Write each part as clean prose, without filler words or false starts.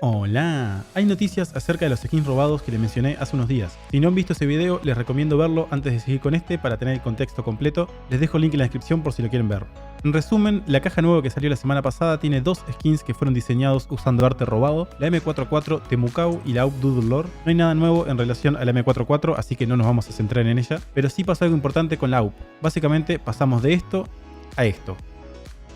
Hola, hay noticias acerca de los skins robados que les mencioné hace unos días. Si no han visto ese video, les recomiendo verlo antes de seguir con este para tener el contexto completo. Les dejo el link en la descripción por si lo quieren ver. En resumen, la caja nueva que salió la semana pasada tiene dos skins que fueron diseñados usando arte robado, la M44 Temukau y la AWP Doodle Lord. No hay nada nuevo en relación a la M44, así que no nos vamos a centrar en ella, pero sí pasó algo importante con la AWP. Básicamente pasamos de esto a esto.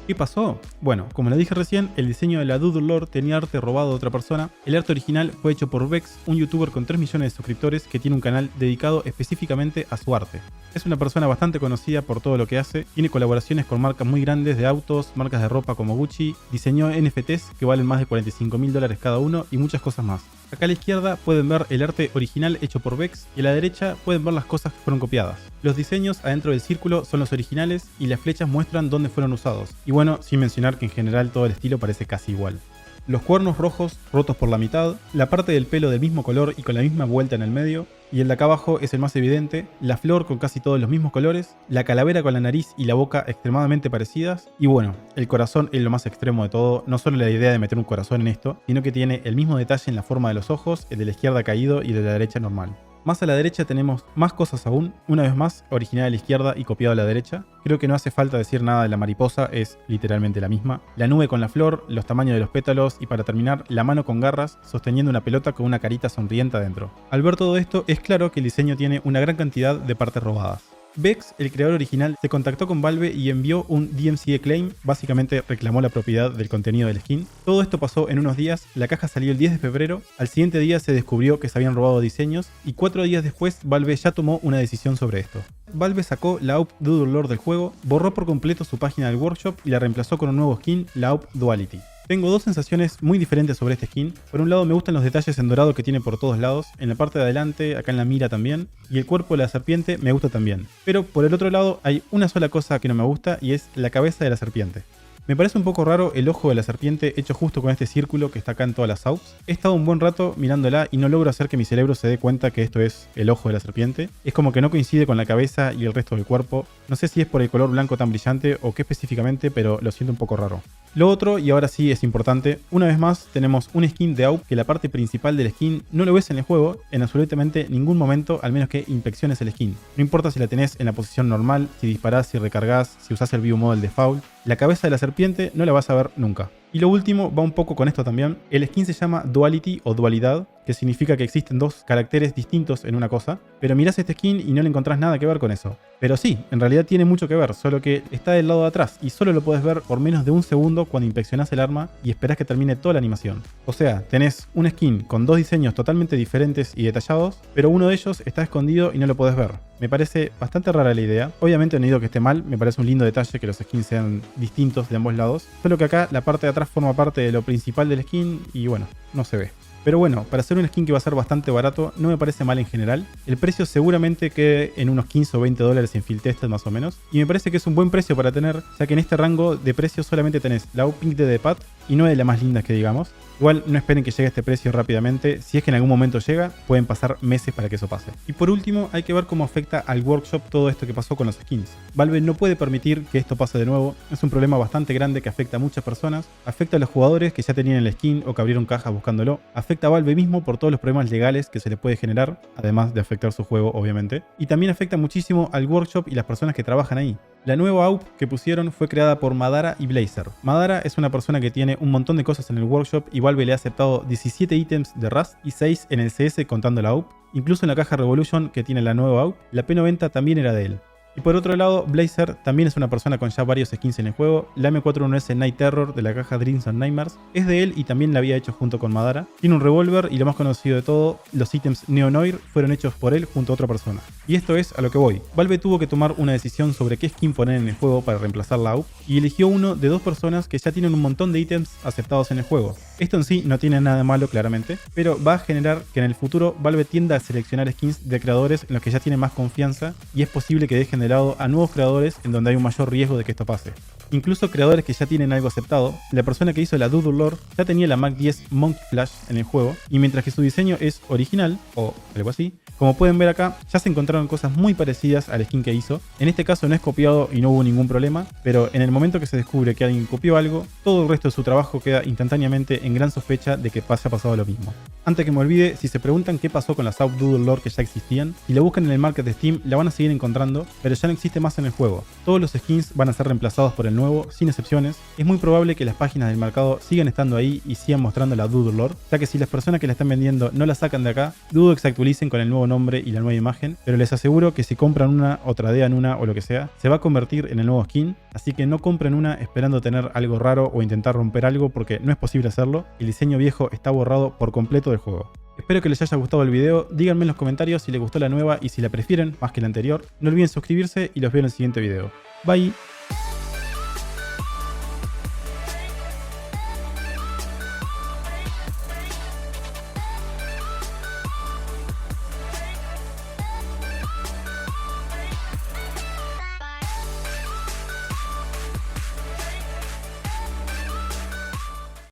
¿Qué pasó? Bueno, como les dije recién, el diseño de la Doodle Lord tenía arte robado de otra persona. El arte original fue hecho por Vex, un youtuber con 3 millones de suscriptores que tiene un canal dedicado específicamente a su arte. Es una persona bastante conocida por todo lo que hace, tiene colaboraciones con marcas muy grandes de autos, marcas de ropa como Gucci, diseñó NFTs que valen más de $45.000 cada uno y muchas cosas más. Acá a la izquierda pueden ver el arte original hecho por Vex y a la derecha pueden ver las cosas que fueron copiadas. Los diseños adentro del círculo son los originales y las flechas muestran dónde fueron usados. Y bueno, sin mencionar que en general todo el estilo parece casi igual. Los cuernos rojos rotos por la mitad, la parte del pelo del mismo color y con la misma vuelta en el medio, y el de acá abajo es el más evidente, la flor con casi todos los mismos colores, la calavera con la nariz y la boca extremadamente parecidas, y bueno, el corazón es lo más extremo de todo, no solo la idea de meter un corazón en esto, sino que tiene el mismo detalle en la forma de los ojos, el de la izquierda caído y el de la derecha normal. Más a la derecha tenemos más cosas aún, una vez más, original a la izquierda y copiado a la derecha. Creo que no hace falta decir nada de la mariposa, es literalmente la misma. La nube con la flor, los tamaños de los pétalos y para terminar, la mano con garras sosteniendo una pelota con una carita sonriente adentro. Al ver todo esto, es claro que el diseño tiene una gran cantidad de partes robadas. Vex, el creador original, se contactó con Valve y envió un DMCA claim, básicamente reclamó la propiedad del contenido del skin. Todo esto pasó en unos días, la caja salió el 10 de febrero, al siguiente día se descubrió que se habían robado diseños y 4 días después Valve ya tomó una decisión sobre esto. Valve sacó la AWP Doodle Lord del juego, borró por completo su página del workshop y la reemplazó con un nuevo skin, la AWP Duality. Tengo dos sensaciones muy diferentes sobre este skin. Por un lado me gustan los detalles en dorado que tiene por todos lados, en la parte de adelante, acá en la mira también, y el cuerpo de la serpiente me gusta también. Pero por el otro lado hay una sola cosa que no me gusta y es la cabeza de la serpiente. Me parece un poco raro el ojo de la serpiente hecho justo con este círculo que está acá en todas las AWPs. He estado un buen rato mirándola y no logro hacer que mi cerebro se dé cuenta que esto es el ojo de la serpiente. Es como que no coincide con la cabeza y el resto del cuerpo. No sé si es por el color blanco tan brillante o qué específicamente, pero lo siento un poco raro. Lo otro, y ahora sí es importante, una vez más tenemos un skin de AWP que la parte principal del skin no lo ves en el juego en absolutamente ningún momento, al menos que inspecciones el skin. No importa si la tenés en la posición normal, si disparás, si recargas, si usás el view model default, la cabeza de la serpiente no la vas a ver nunca. Y lo último va un poco con esto también. El skin se llama Duality o dualidad, que significa que existen dos caracteres distintos en una cosa, pero mirás este skin y no le encontrás nada que ver con eso. Pero sí, en realidad tiene mucho que ver, solo que está del lado de atrás y solo lo puedes ver por menos de un segundo cuando inspeccionás el arma y esperás que termine toda la animación. O sea, tenés un skin con dos diseños totalmente diferentes y detallados, pero uno de ellos está escondido y no lo podés ver. Me parece bastante rara la idea. Obviamente no digo que esté mal, me parece un lindo detalle que los skins sean distintos de ambos lados, solo que acá la parte de atrás forma parte de lo principal del skin y bueno, no se ve. Pero bueno, para hacer un skin que va a ser bastante barato, no me parece mal en general. El precio seguramente quede en unos 15 o 20 dólares en Fieldtested más o menos. Y me parece que es un buen precio para tener, ya que en este rango de precios solamente tenés la AWP Pink de The Pat y no es de las más lindas que digamos. Igual no esperen que llegue a este precio rápidamente, si es que en algún momento llega, pueden pasar meses para que eso pase. Y por último, hay que ver cómo afecta al workshop todo esto que pasó con los skins. Valve no puede permitir que esto pase de nuevo, es un problema bastante grande que afecta a muchas personas, afecta a los jugadores que ya tenían el skin o que abrieron cajas buscándolo, afecta a Valve mismo por todos los problemas legales que se le puede generar, además de afectar su juego obviamente, y también afecta muchísimo al workshop y las personas que trabajan ahí. La nueva AWP que pusieron fue creada por Madara y Blazer. Madara es una persona que tiene un montón de cosas en el workshop y Valve le ha aceptado 17 ítems de Rust y 6 en el CS contando la AWP. Incluso en la caja Revolution que tiene la nueva AWP, la P90 también era de él. Y por otro lado, Blazer también es una persona con ya varios skins en el juego. La M41S Night Terror de la caja Dreams and Nightmares es de él y también la había hecho junto con Madara. Tiene un revólver y lo más conocido de todo, los ítems Neonoir fueron hechos por él junto a otra persona. Y esto es a lo que voy. Valve tuvo que tomar una decisión sobre qué skin poner en el juego para reemplazar la AWP y eligió uno de dos personas que ya tienen un montón de ítems aceptados en el juego. Esto en sí no tiene nada de malo claramente, pero va a generar que en el futuro Valve tienda a seleccionar skins de creadores en los que ya tienen más confianza y es posible que dejen de lado a nuevos creadores en donde hay un mayor riesgo de que esto pase. Incluso creadores que ya tienen algo aceptado, la persona que hizo la Doodle Lore ya tenía la Mac 10 Monkey Flash en el juego, y mientras que su diseño es original, o algo así, como pueden ver acá, ya se encontraron cosas muy parecidas al skin que hizo. En este caso no es copiado y no hubo ningún problema, pero en el momento que se descubre que alguien copió algo, todo el resto de su trabajo queda instantáneamente en gran sospecha de que haya pasado lo mismo. Antes que me olvide, si se preguntan qué pasó con las South Doodle Lore que ya existían, si la buscan en el market de Steam la van a seguir encontrando, pero ya no existe más en el juego. Todos los skins van a ser reemplazados por el nuevo, sin excepciones. Es muy probable que las páginas del mercado sigan estando ahí y sigan mostrando la Doodle Lore, ya que si las personas que la están vendiendo no la sacan de acá, dudo que se actualicen con el nuevo nombre y la nueva imagen, pero les aseguro que si compran una o tradean una o lo que sea, se va a convertir en el nuevo skin, así que no compren una esperando tener algo raro o intentar romper algo porque no es posible hacerlo, el diseño viejo está borrado por completo del juego. Espero que les haya gustado el video, díganme en los comentarios si les gustó la nueva y si la prefieren más que la anterior, no olviden suscribirse y los veo en el siguiente video. Bye.